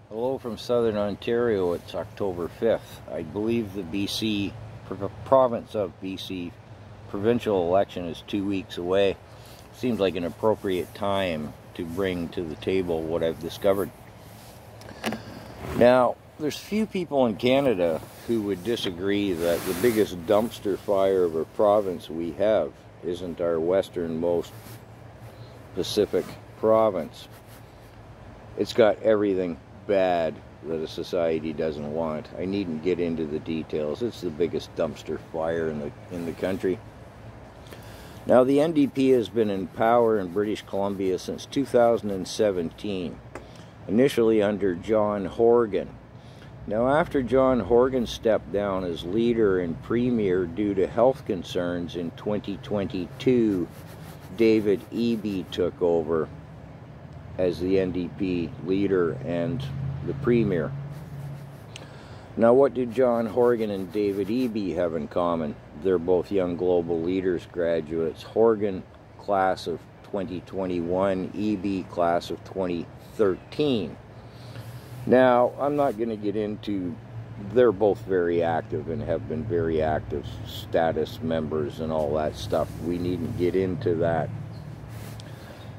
Hello from Southern Ontario. It's October 5th. I believe the BC province of BC provincial election is 2 weeks away. Seems like an appropriate time to bring to the table what I've discovered. Now, there's few people in Canada who would disagree that the biggest dumpster fire of a province we have isn't our westernmost Pacific province. It's got everything bad that a society doesn't want. I needn't get into the details. It's the biggest dumpster fire in the country. Now, the NDP has been in power in British Columbia since 2017, initially under John Horgan. Now, after John Horgan stepped down as leader and premier due to health concerns in 2022, David Eby took over as the NDP leader and the premier. Now, what do John Horgan and David Eby have in common? They're both young global leaders graduates. Horgan, class of 2021, Eby, class of 2013. Now, I'm not going to get into, they're both very active and have been very active status members and all that stuff. We needn't get into that.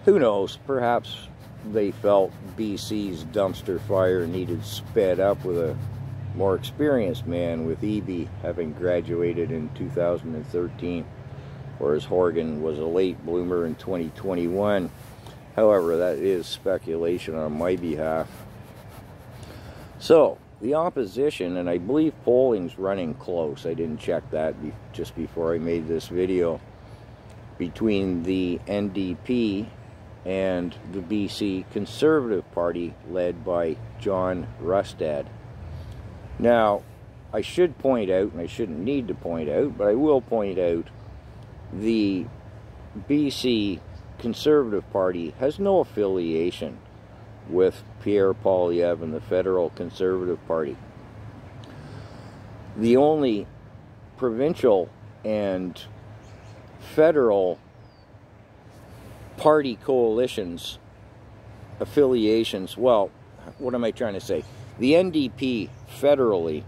Who knows, perhaps they felt BC's dumpster fire needed sped up with a more experienced man, with Eby having graduated in 2013, whereas Horgan was a late bloomer in 2021. However, that is speculation on my behalf. So, the opposition, and I believe polling's running close, I didn't check that just before I made this video, between the NDP and the BC Conservative Party led by John Rustad. Now, I should point out, and I shouldn't need to point out, but I will point out, the BC Conservative Party has no affiliation with Pierre Poilievre and the Federal Conservative Party. The only provincial and federal party coalitions, affiliations, well, what am I trying to say? The NDP federally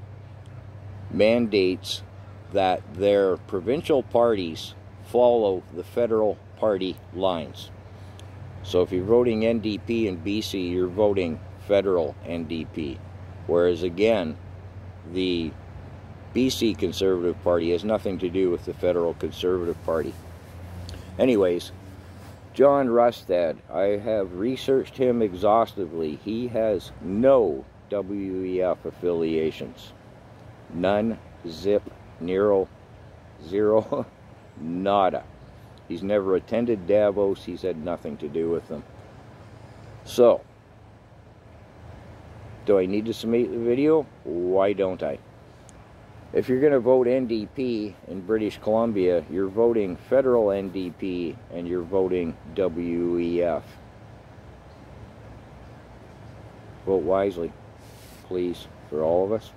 mandates that their provincial parties follow the federal party lines. So if you're voting NDP in BC, you're voting federal NDP. Whereas again, the BC Conservative Party has nothing to do with the Federal Conservative Party. Anyways, John Rustad, I have researched him exhaustively. He has no WEF affiliations. None, zip, nero, zero, nada. He's never attended Davos. He's had nothing to do with them. So, do I need to submit the video? Why don't I? If you're going to vote NDP in British Columbia, you're voting federal NDP and you're voting WEF. Vote wisely, please, for all of us.